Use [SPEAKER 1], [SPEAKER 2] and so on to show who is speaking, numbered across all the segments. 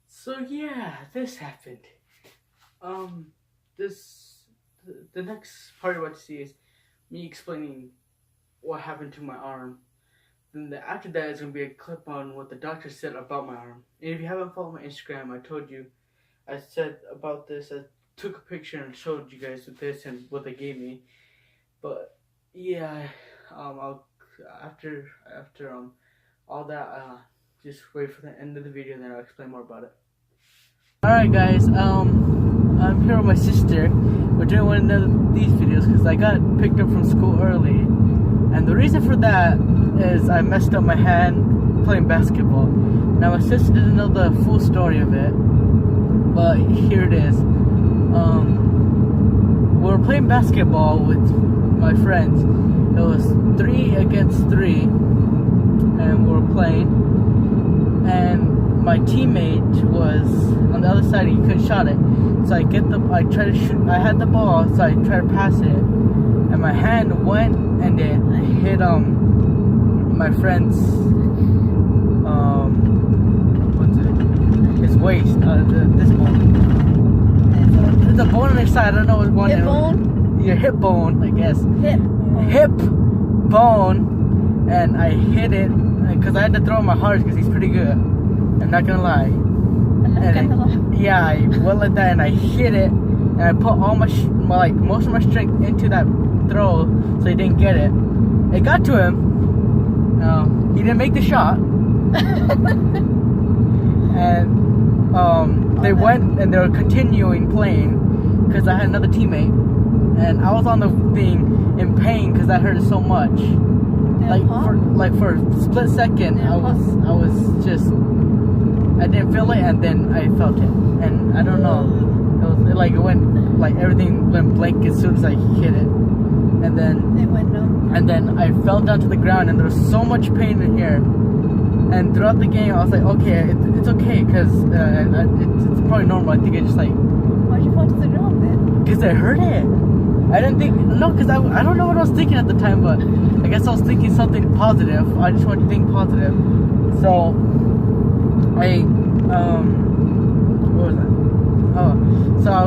[SPEAKER 1] So yeah, this happened. The next part you're about to see is me explaining what happened to my arm. Then after that is gonna be a clip on what the doctor said about my arm. And if you haven't followed my Instagram, I told you, I said about this. I took a picture and showed you guys with this and what they gave me. But yeah, I'll after all that, just wait for the end of the video, and then I'll explain more about it. Alright guys, I'm here with my sister. We're doing one of these videos because I got picked up from school early. And the reason for that is I messed up my hand playing basketball. Now my sister doesn't know the full story of it, but here it is. We were playing basketball with my friends. It was 3 against 3, and we were playing. And my teammate was on the other side. He couldn't shot it, so I tried to shoot. I had the ball, so I tried to pass it, and my hand went and it hit my friend's his waist, this bone. There's a bone on his side. I don't know what one.
[SPEAKER 2] Hip bone?
[SPEAKER 1] Your hip bone, I guess. Hip bone, and I hit it because I had to throw him my hard because he's pretty good. I'm not gonna lie. Yeah, I went like that and I hit it, and I put all my most of my strength into that throw, so he didn't get it. It got to him. He didn't make the shot. And they went and they were continuing playing because I had another teammate, and I was on the thing in pain because that hurt so much. For a split second, I didn't feel it, and then I felt it, and I don't know. It went everything went blank as soon as I hit it, and then
[SPEAKER 2] it went numb.
[SPEAKER 1] And then I fell down to the ground, and there was so much pain in here. And throughout the game, I was like, okay, it's okay, because it's probably normal. I think it just
[SPEAKER 2] Why'd you fall to the ground then?
[SPEAKER 1] Because I hurt it. I didn't think, no, because I don't know what I was thinking at the time, but I guess I was thinking something positive. I just wanted to think positive. So, what was that? Oh, so I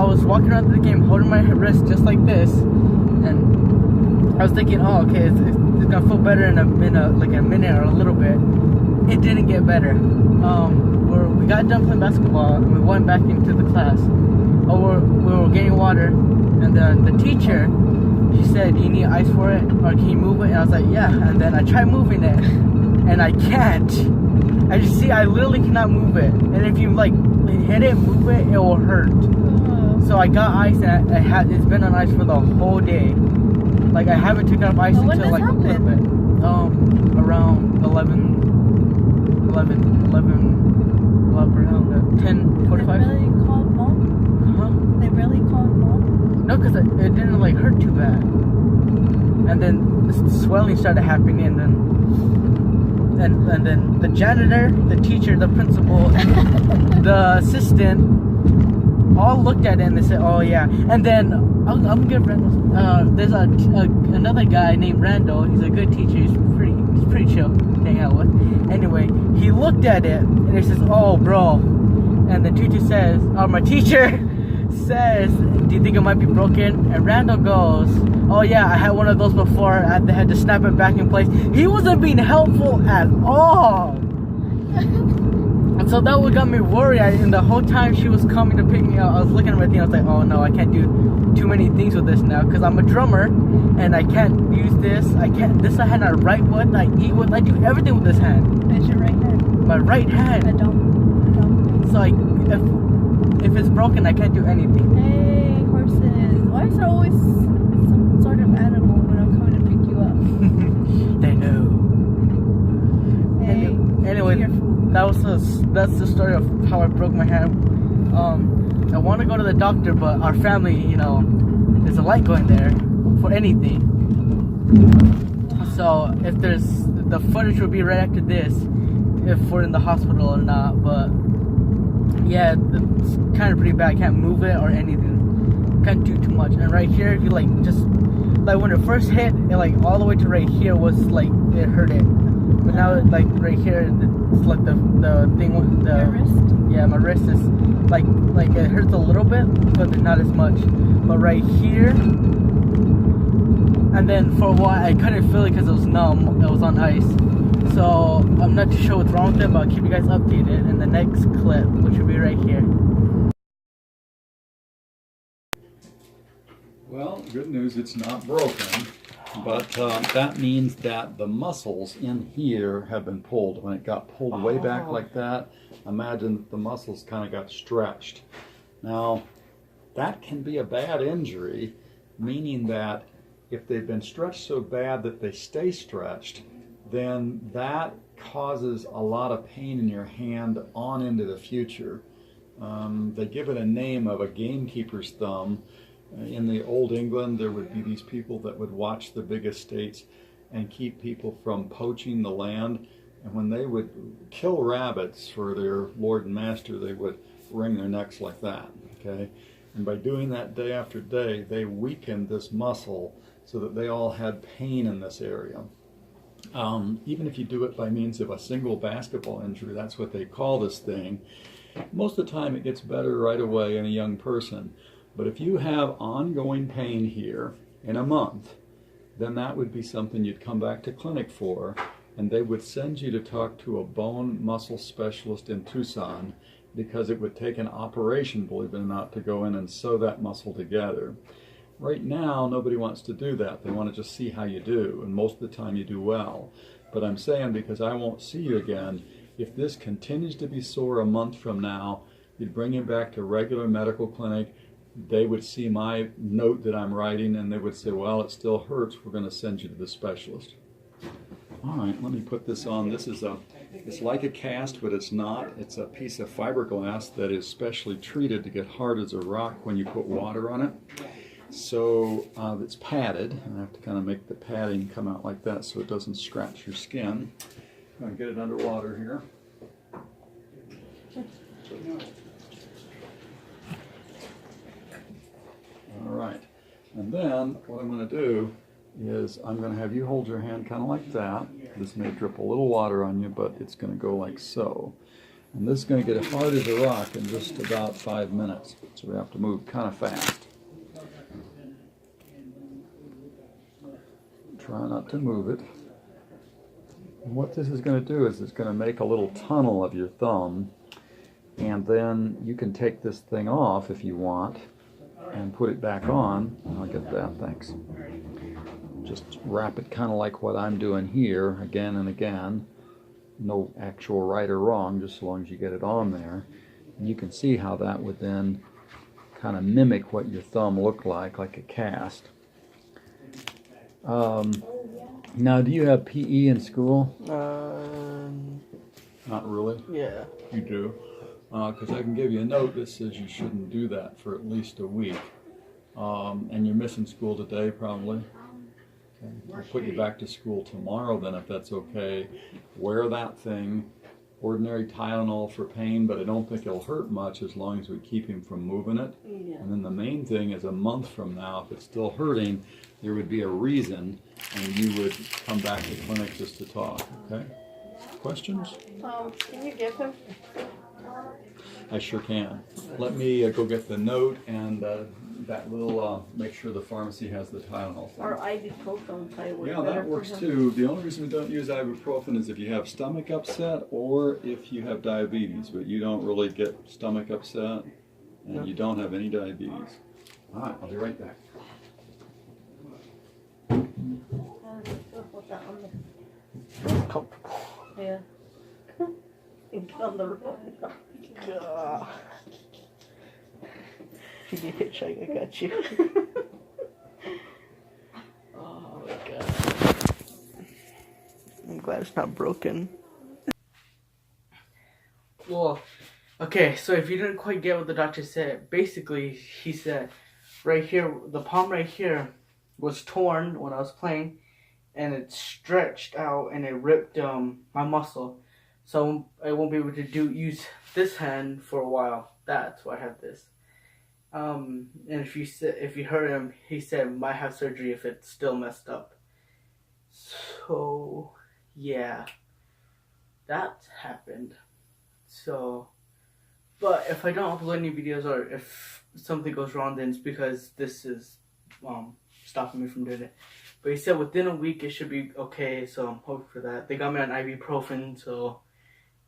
[SPEAKER 1] was walking around the game holding my wrist just like this, and I was thinking, oh, okay, it's gonna feel better in a minute or a little bit. It didn't get better. We got done playing basketball and we went back into the class. We were getting water, and then the teacher, she said, "Do you need ice for it, or can you move it?" And I was like, "Yeah." And then I tried moving it, and I can't. As you see, I literally cannot move it. And if you hit it, move it, it will hurt. So I got ice, and it's been on ice for the whole day. I haven't taken up ice until a little bit. Around 11, around 10:45.
[SPEAKER 2] They really called mom?
[SPEAKER 1] Huh?
[SPEAKER 2] They really called mom?
[SPEAKER 1] No, because it didn't hurt too bad. And then the swelling started happening, and then the janitor, the teacher, the principal, the assistant all looked at it and they said, "Oh yeah." And then I'm gonna give Randall. There's another guy named Randall. He's a good teacher. He's pretty chill to hang out with. Anyway, he looked at it and he says, "Oh, bro." And the teacher says, my teacher says, "Do you think it might be broken?" And Randall goes, "Oh yeah, I had one of those before. I had to snap it back in place." He wasn't being helpful at all. And so that what got me worried. And the whole time she was coming to pick me up, I was looking at my thing. I was like, "Oh no, I can't do too many things with this now, because I'm a drummer and I can't use this. I can't. This hand I write with, I eat with, I do everything with this hand."
[SPEAKER 2] It's your right hand.
[SPEAKER 1] My right hand.
[SPEAKER 2] I don't.
[SPEAKER 1] So if it's broken, I can't do anything.
[SPEAKER 2] Hey, horses! Why is there always some sort of animal when I'm coming to pick you up?
[SPEAKER 1] They know.
[SPEAKER 2] Hey,
[SPEAKER 1] anyway, that's the story of how I broke my hand. I want to go to the doctor, but our family, there's a light going there for anything. So if the footage will be right after this, if we're in the hospital or not. But yeah, it's kind of pretty bad. I can't move it or anything. Can't do too much. And right here, if you just when it first hit, it all the way to right here was it hurt it. But now, like right here, it's like the thing,
[SPEAKER 2] Your wrist?
[SPEAKER 1] yeah, my wrist is like it hurts a little bit, but not as much. But right here, and then for a while I couldn't feel it because it was numb. It was on ice. So I'm not too sure what's wrong with it, but I'll keep you guys updated in the next clip, which will be right here.
[SPEAKER 3] Well, good news, it's not broken, but that means that the muscles in here have been pulled. When it got pulled way back like that, imagine the muscles kind of got stretched. Now, that can be a bad injury, meaning that if they've been stretched so bad that they stay stretched, then that causes a lot of pain in your hand on into the future. They give it a name of a gamekeeper's thumb. In the old England, there would be these people that would watch the big estates and keep people from poaching the land. And when they would kill rabbits for their lord and master, they would wring their necks like that, okay? And by doing that day after day, they weakened this muscle so that they all had pain in this area. Even if you do it by means of a single basketball injury, that's what they call this thing. Most of the time it gets better right away in a young person. But if you have ongoing pain here in a month, then that would be something you'd come back to clinic for, and they would send you to talk to a bone muscle specialist in Tucson, because it would take an operation, believe it or not, to go in and sew that muscle together. Right now, nobody wants to do that. They want to just see how you do, and most of the time you do well. But I'm saying, because I won't see you again, if this continues to be sore a month from now, you'd bring him back to regular medical clinic. They would see my note that I'm writing, and they would say, well, it still hurts, we're going to send you to the specialist. All right, let me put this on. This is it's like a cast, but it's not. It's a piece of fiberglass that is specially treated to get hard as a rock when you put water on it. So it's padded, and I have to kind of make the padding come out like that so it doesn't scratch your skin. I'm going to get it underwater here. All right, and then what I'm going to do is I'm going to have you hold your hand kind of like that. This may drip a little water on you, but it's going to go like so. And this is going to get hard as a rock in just about 5 minutes. So we have to move kind of fast. Try not to move it. And what this is going to do is it's going to make a little tunnel of your thumb, and then you can take this thing off if you want and put it back on. I'll get that, thanks. Just wrap it kind of like what I'm doing here, again and again. No actual right or wrong, just as long as you get it on there. And you can see how that would then kind of mimic what your thumb looked like a cast. Now, do you have PE in school? Not really?
[SPEAKER 1] Yeah.
[SPEAKER 3] You do? Because I can give you a note that says you shouldn't do that for at least a week. And you're missing school today, probably. Okay. I'll put you back to school tomorrow then, if that's okay. Wear that thing. Ordinary Tylenol for pain, but I don't think it'll hurt much as long as we keep him from moving it. Yeah. And then the main thing is a month from now, if it's still hurting, there would be a reason, and you would come back to clinic just to talk, okay? Questions?
[SPEAKER 2] Can you give him?
[SPEAKER 3] I sure can. Let me go get the note and that little, make sure the pharmacy has the Tylenol.
[SPEAKER 2] Or ibuprofen probably works.
[SPEAKER 3] Yeah, that works too. The only reason we don't use ibuprofen is if you have stomach upset or if you have diabetes, but you don't really get stomach upset and you don't have any diabetes. All right, I'll be right back.
[SPEAKER 1] Comfortable.
[SPEAKER 2] Yeah. Get on the road.
[SPEAKER 1] If you need hitchhike, I got you. Oh my god. I'm glad it's not broken. Well, okay, so if you didn't quite get what the doctor said, basically he said right here, the palm right here was torn when I was playing, and it stretched out and it ripped my muscle. So I won't be able to use this hand for a while. That's why I have this. And if you heard him, he said might have surgery if it's still messed up. So yeah. that happened. So, but if I don't upload any videos or if something goes wrong, then it's because this is stopping me from doing it. But he said within a week it should be okay, so I'm hoping for that. They got me on ibuprofen, so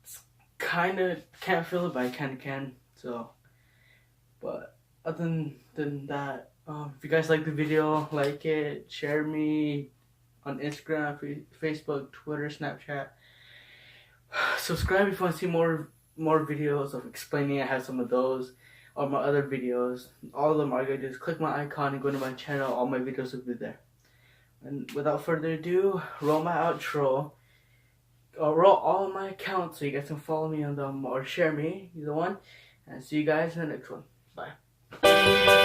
[SPEAKER 1] it's kind of can't feel it, but I kind of can. So, but other than that, if you guys like the video, like it, share me on Instagram, Facebook, Twitter, Snapchat. Subscribe if you want to see more videos of explaining. I have some of those or my other videos. All of them are good. Just click my icon and go to my channel. All my videos will be there. And without further ado, roll my outro. Roll all of my accounts so you guys can follow me on them or share me, either one. And see you guys in the next one. Bye.